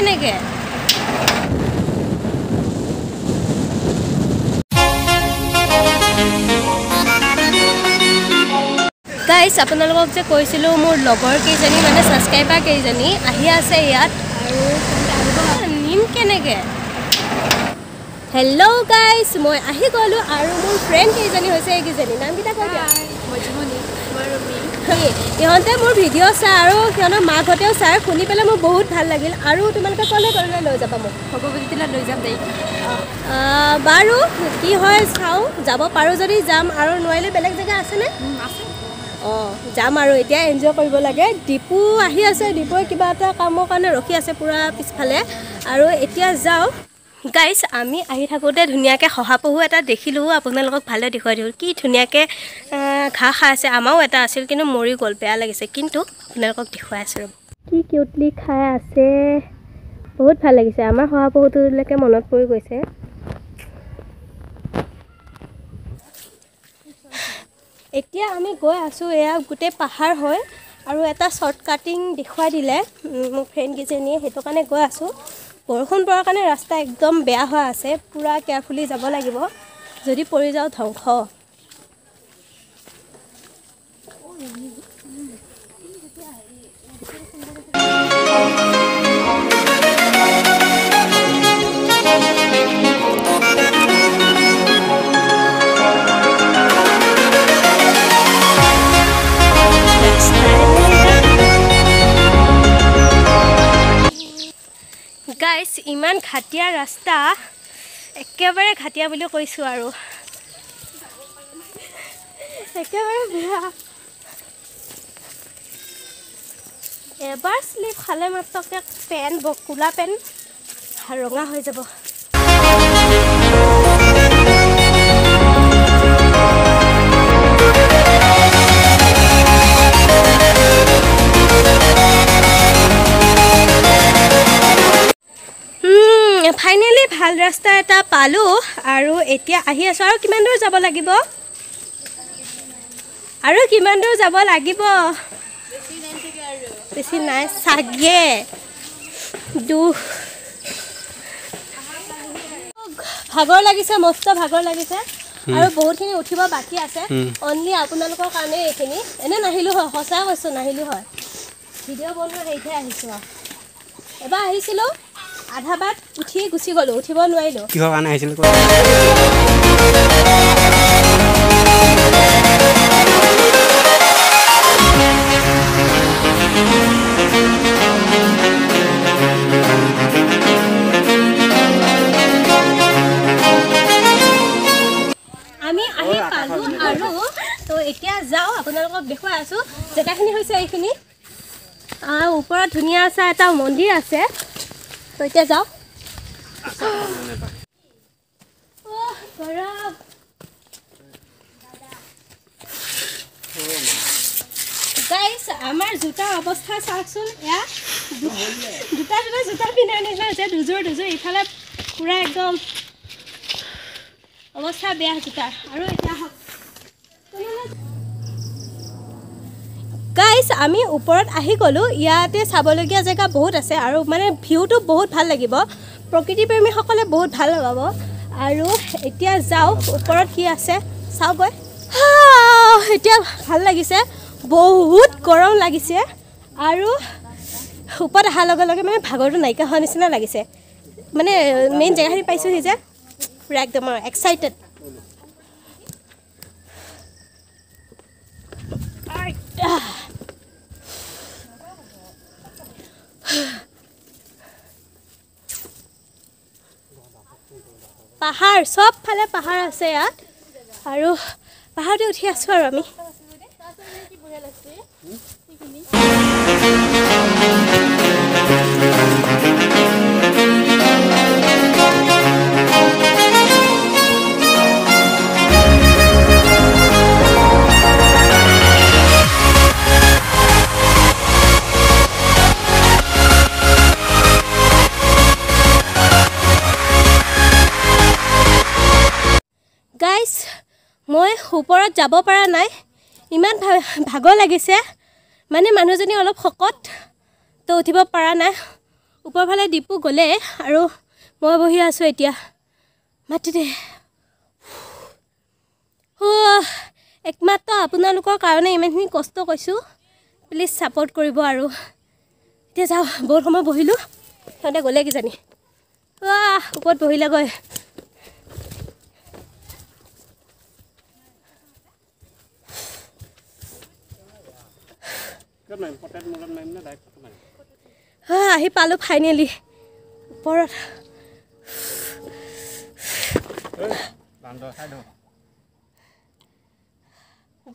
কেনেকে গাইস আপোনালোকক যে কৈছিলো মোৰ লগৰ কেইজনী মানে সাবস্ক্ৰাইবাৰ কেইজনী আহি আছে ইয়াত আৰু নিম কেনেকে হেল্ল' গাইস মই আহি গলো আৰু মোৰ ফ্ৰেণ্ড কেইজনী হৈছে এইকেইজনী নাম কিটা কৈ দিয়া মজমনি মৰমি ইহঁতে মোৰ ভিডিঅ' চাই আৰু সিহঁতৰ মাকহঁতেও চাই শুনি পেলাই মোৰ বহুত ভাল লাগিল আৰু তোমালোকে ক'লে লৈ যাবা মোক ভগৱতীলৈ লৈ যাম দেই বাৰু কি হয় চাওঁ যাব পাৰোঁ যদি যাম আৰু নোৱাৰিলে বেলেগ জেগা আছেনে আছে যাম আৰু এতিয়া এনজয় কৰিব লাগে দীপু আহি আছে দীপুৱে কিবা এটা কামৰ কাৰণে ৰখি আছে পুৰা পিছফালে আৰু এতিয়া যাওঁ গাইস আমি আহি থাকোঁতে ধুনীয়াকৈ শহাপহু এটা দেখিলোঁ আপোনালোকক ভালে দেখুৱাই দিওঁ কি ধুনীয়াকৈ ঘাঁহ খাই আছে আমাৰো এটা আছিল কিন্তু মৰি গ'ল বেয়া লাগিছে কিন্তু আপোনালোকক দেখুৱাই আছোঁ কি কিউটলি খাই আছে বহুত ভাল লাগিছে আমাৰ শহাপহুটোলৈকে মনত পৰি গৈছে এতিয়া আমি গৈ আছোঁ এয়া গোটেই পাহাৰ হয় আৰু এটা শ্বৰ্টকাটিং দেখুৱাই দিলে মোৰ ফ্ৰেণ্ডকেইজনীয়ে সেইটো কাৰণে গৈ আছোঁ বৰষুণ পৰাৰ কাৰণে ৰাস্তা একদম বেয়া হৈ আছে পুৰা কেয়াৰফুলি যাব লাগিব যদি পৰি যাওঁ ধ্বংস গাইস ইমান ঘাটিয়া ৰাস্তা একেবাৰে ঘাটিয়া বুলি কৈছোঁ আৰু একেবাৰে বেয়া এবাৰ স্লিপ খালে মাত্ৰকে পেণ্ট ক'লা পেণ্ট ৰঙা হৈ যাব ফাইনেলি ভাল ৰাস্তা এটা পালোঁ আৰু এতিয়া আহি আছোঁ আৰু কিমান দূৰ যাব লাগিব বেছি নাই চাগে ভাগৰ লাগিছে মস্ত ভাগৰ লাগিছে আৰু বহুতখিনি উঠিব বাকী আছে অনলি আপোনালোকৰ কাৰণে এইখিনি এনে নাহিলোঁ হয় সঁচা কৈছোঁ নাহিলোঁ হয় ভিডিঅ' বনোৱা সেইহে আহিছোঁ আৰু এবাৰ আহিছিলোঁ আধা বাট উঠি গুচি গ'লোঁ উঠিব নোৱাৰিলোঁ কিহৰ কাৰণে আহিছিল আমি আহি পালোঁ আৰু তো এতিয়া যাওঁ আপোনালোকক দেখুৱাই আছোঁ জেগাখিনি হৈছে এইখিনি ওপৰত ধুনীয়া আছে এটা মন্দিৰ আছে তো এতিয়া যাওঁ গাইস আমাৰ জোতাৰ অৱস্থা চাওকচোন এয়া জোতা পিন্ধাৰ নিচিনা হৈছে দুযোৰ ইফালে পুৰা একদম অৱস্থা বেয়া জোতাৰ আৰু এতিয়া গাইস আমি ওপৰত আহি গ'লোঁ ইয়াতে চাবলগীয়া জেগা বহুত আছে আৰু মানে ভিউটো বহুত ভাল লাগিব প্ৰকৃতি প্ৰেমীসকলে বহুত ভাল পাব আৰু এতিয়া যাওঁ ওপৰত কি আছে চাওঁগৈ এতিয়া ভাল লাগিছে বহুত গৰম লাগিছে আৰু ওপৰত অহাৰ লগে লগে মানে ভাগৰটো নাইকিয়া হোৱা নিচিনা লাগিছে মানে মেইন জেগাখিনি পাইছোঁহি যে পুৰা একদম এক্সাইটেড পাহাৰ সব ফালে পাহাৰ আছে ইয়াত আৰু পাহাৰতে উঠি আছোঁ আৰু আমি গাইস মই ওপৰত যাব পৰা নাই ইমান ভাগৰ লাগিছে মানে মানুহজনী অলপ শকত তো উঠিব পৰা নাই ওপৰফালে দীপু গ'লে আৰু মই বহি আছোঁ এতিয়া মাটিতে একমাত্ৰ আপোনালোকৰ কাৰণে ইমানখিনি কষ্ট কৰিছোঁ প্লিজ ছাপোৰ্ট কৰিব আৰু এতিয়া যাওঁ বহুত সময় বহিলোঁ সিহঁতে গ'লে কিজানি ওপৰত বহিলেগৈ আহি পালোঁ ফাইনেলি ওপৰত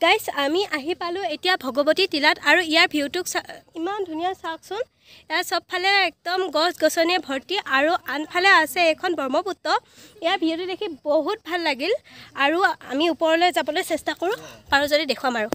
গাইজ আমি আহি পালোঁ এতিয়া ভগৱতী টিলাত আৰু ইয়াৰ ভিউটোক ইমান ধুনীয়া চাওকচোন ইয়াৰ চবফালে একদম গছ গছনিয়ে ভৰ্তি আৰু আনফালে আছে এখন ব্ৰহ্মপুত্ৰ ইয়াৰ ভিউটো দেখি বহুত ভাল লাগিল আৰু আমি ওপৰলৈ যাবলৈ চেষ্টা কৰোঁ পাৰোঁ যদি দেখুৱাম আৰু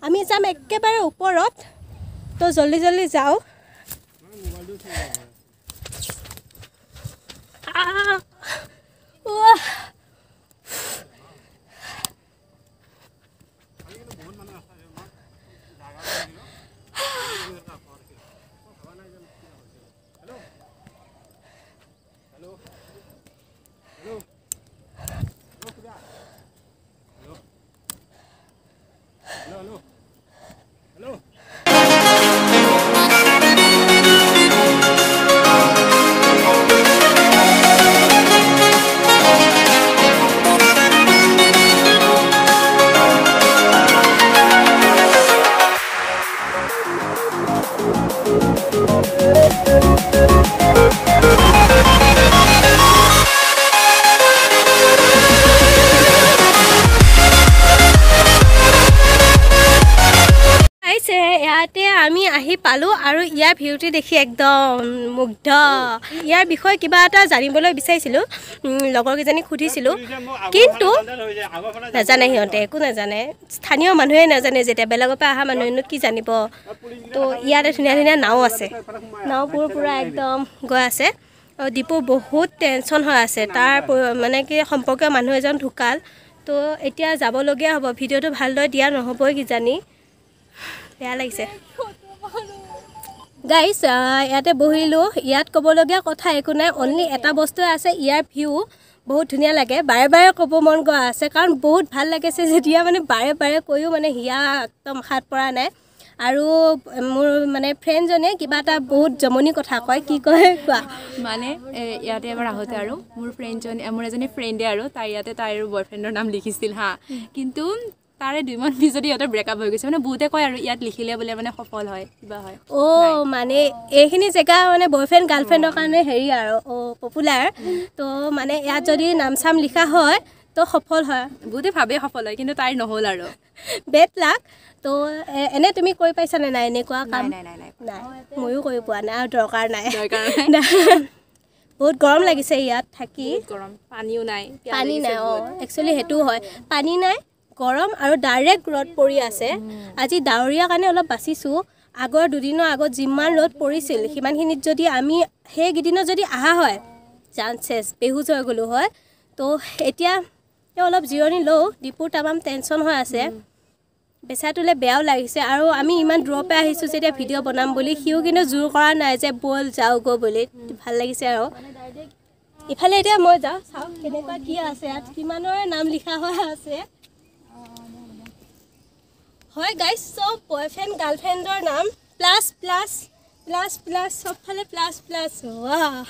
আমি যাম একেবাৰে ওপৰত তো জলদি জলদি যাওঁ ইয়াতে আমি আহি পালোঁ আৰু ইয়াৰ ভিউটো দেখি একদম মুগ্ধ ইয়াৰ বিষয়ে কিবা এটা জানিবলৈ বিচাৰিছিলোঁ লগৰকেইজনীক সুধিছিলোঁ কিন্তু নাজানে সিহঁতে একো নাজানে স্থানীয় মানুহে নাজানে যেতিয়া বেলেগৰ পৰা অহা মানুহেনো কি জানিব তো ইয়াতে ধুনীয়া ধুনীয়া নাও আছে নাওবোৰ পূৰা একদম গৈ আছে আৰু দীপু বহুত টেনশ্যন হৈ আছে তাৰ মানে কি সম্পৰ্কীয় মানুহ এজন ঢুকাল তো এতিয়া যাবলগীয়া হ'ব ভিডিঅ'টো ভালদৰে দিয়া নহ'বই কিজানি বেয়া লাগিছে গাইজ ইয়াতে বহিলোঁ ইয়াত ক'বলগীয়া কথা একো নাই অনলি এটা বস্তুৱে আছে ইয়াৰ ভিউ বহুত ধুনীয়া লাগে বাৰে বাৰে ক'ব মন গৈ আছে কাৰণ বহুত ভাল লাগিছে যেতিয়া মানে বাৰে বাৰে কৈও মানে হিয়া একদম হাত পৰা নাই আৰু মোৰ মানে ফ্ৰেণ্ডজনে কিবা এটা বহুত জমনি কথা কয় কি কয় কোৱা মানে ইয়াতে এবাৰ আহোঁতে আৰু মোৰ এজনী ফ্ৰেণ্ডে আৰু তাই ইয়াতে তাইৰ বয়ফ্ৰেণ্ডৰ নাম লিখিছিল হা কিন্তু তাৰে 2 মাহ পিছতে ইয়াতে ব্ৰেকআপ হৈ গৈছে মানে বহুতে কয় আৰু ইয়াত লিখিলে বোলে মানে সফল হয় কিবা হয় মানে এইখিনি জেগা মানে বয়ফ্ৰেণ্ড গাৰ্লফ্ৰেণ্ডৰ কাৰণে হেৰি আৰু পপুলাৰ তো মানে ইয়াত যদি নাম চাম লিখা হয় তো সফল হয় বহুতে ভাবে সফল হয় কিন্তু তাইৰ নহ'ল আৰু বেড লাক তো এনে তুমি কৰি পাইছানে নাই এনেকুৱা কাম নাই ময়ো কৰি পোৱা নাই আৰু দৰকাৰ নাই বহুত গৰম লাগিছে ইয়াত থাকি গৰম পানীও নাই পানী নাই একচুৱেলি সেইটোও হয় পানী নাই গৰম আৰু ডাইৰেক্ট ৰ'দ পৰি আছে আজি ডাৱৰীয়া কাৰণে অলপ বাচিছোঁ আগৰ 2 দিনৰ আগত যিমান ৰ'দ পৰিছিল সিমানখিনিত যদি আমি সেইকেইদিনত যদি অহা হয় চান্সেছ বেহুজ হৈ গ'লোঁ হয় তো এতিয়া তেওঁ অলপ জিৰণি লওঁ দীপুৰ তামাম টেনশ্যন হৈ আছে বেচাটোলৈ বেয়াও লাগিছে আৰু আমি ইমান দূৰৰ পৰা আহিছোঁ যেতিয়া ভিডিঅ' বনাম বুলি সিও কিন্তু জোৰ কৰা নাই যে ব'ল যাওঁগৈ বুলি ভাল লাগিছে আৰু ইফালে এতিয়া মই যাওঁ চাওঁ কেনেকুৱা কি আছে ইয়াত কিমানৰে নাম লিখা হৈ আছে হয় গাইজ চব বয়ফ্ৰেণ্ড গাৰ্লফ্ৰেণ্ডৰ নাম প্লাছ প্লাছ প্লাছ প্লাছ চবফালে প্লাছ প্লাছ ৱাহ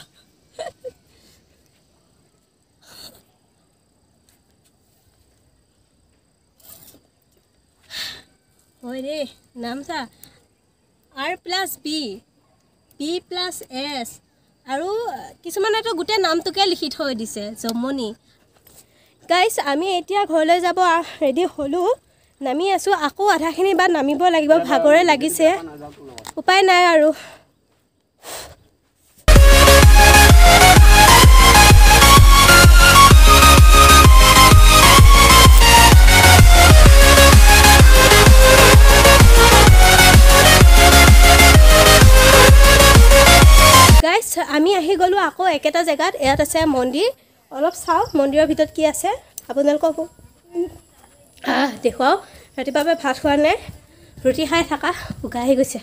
হয় দেই নাম চা R+B B+S আৰু কিছুমানেতো গোটেই নামটোকে লিখি থৈ দিছে জমনি গাইজ আমি এতিয়া ঘৰলৈ যাব ৰেডি হ'লোঁ নামি আছোঁ আকৌ আধাখিনি বাট নামিব লাগিব ভাগৰে লাগিছে উপায় নাই আৰু গাইজ আমি আহি গ'লোঁ আকৌ একেটা জেগাত ইয়াত আছে মন্দিৰ অলপ চাওঁ মন্দিৰৰ ভিতৰত কি আছে আপোনালোকক দেখুৱাওঁ ৰাতিপুৱা ভাত খোৱা নাই ৰুটি খাই থকা শুকাই আহি গৈছে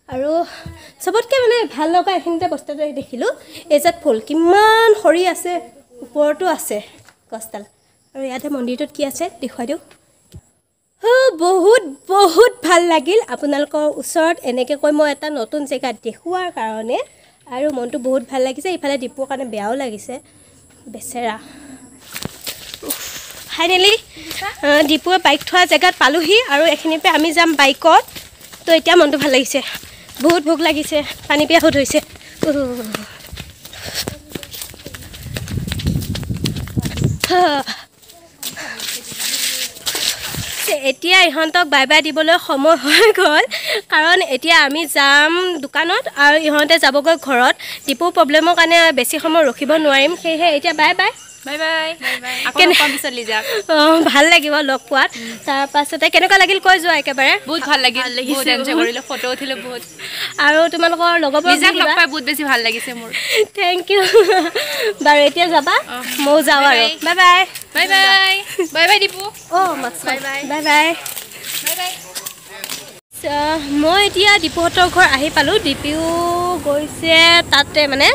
আৰু চবতকৈ মানে ভাল লগা এইখিনিতে বস্তু এটা দেখিলোঁ এজাত ফুল কিমান সৰি আছে ওপৰতো আছে গছডাল আৰু ইয়াতে মন্দিৰটোত কি আছে দেখুৱাই দিওঁ বহুত বহুত ভাল লাগিল আপোনালোকৰ ওচৰত এনেকৈ কৈ মই এটা নতুন জেগাত দেখুৱাৰ কাৰণে আৰু মনটো বহুত ভাল লাগিছে ইফালে দীপুৰ কাৰণে বেয়াও লাগিছে বেচেৰা ফাইনেলি দীপুৱে বাইক থোৱা জেগাত পালোহি আৰু এইখিনিৰ পৰা আমি যাম বাইকত তো এতিয়া মনটো ভাল লাগিছে বহুত ভোক লাগিছে পানী পিয়াহো ধৰিছে এতিয়া ইহঁতক বাই বাই দিবলৈ সময় হৈ গ'ল কাৰণ এতিয়া আমি যাম দোকানত আৰু ইহঁতে যাবগৈ ঘৰত দীপুৰ প্ৰব্লেমৰ কাৰণে বেছি সময় ৰখিব নোৱাৰিম সেয়েহে এতিয়া বাই বাই বাই বাই ভাল লাগিব লগ পোৱাত তাৰপাছতে কেনেকুৱা লাগিল কৈ যোৱা একেবাৰে বহুত ভাল লাগিল বহুত এনজয় কৰিলোঁ ফটো উঠিলোঁ বহুত আৰু তোমালোকৰ লগৰবোৰক লগ পাই বহুত বেছি ভাল লাগিছে মোৰ থেংক ইউ বাৰু এতিয়া যাবা ময়ো যাওঁ আৰু bye bye bye bye bye bye Dipu bye bye bye bye মই এতিয়া দীপুহঁতৰ ঘৰ আহি পালোঁ দীপিও গৈছে তাতে মানে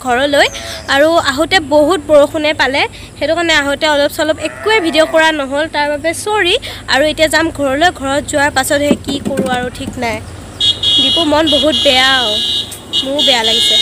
ঘৰলৈ আৰু আহোঁতে বহুত বৰষুণে পালে সেইটো কাৰণে আহোঁতে অলপ চলপ একোৱে ভিডিঅ' কৰা নহ'ল তাৰ বাবে চৰি আৰু এতিয়া যাম ঘৰলৈ ঘৰত যোৱাৰ পাছতহে কি কৰোঁ আৰু ঠিক নাই দীপুৰ মন বহুত বেয়া মোৰো বেয়া লাগিছে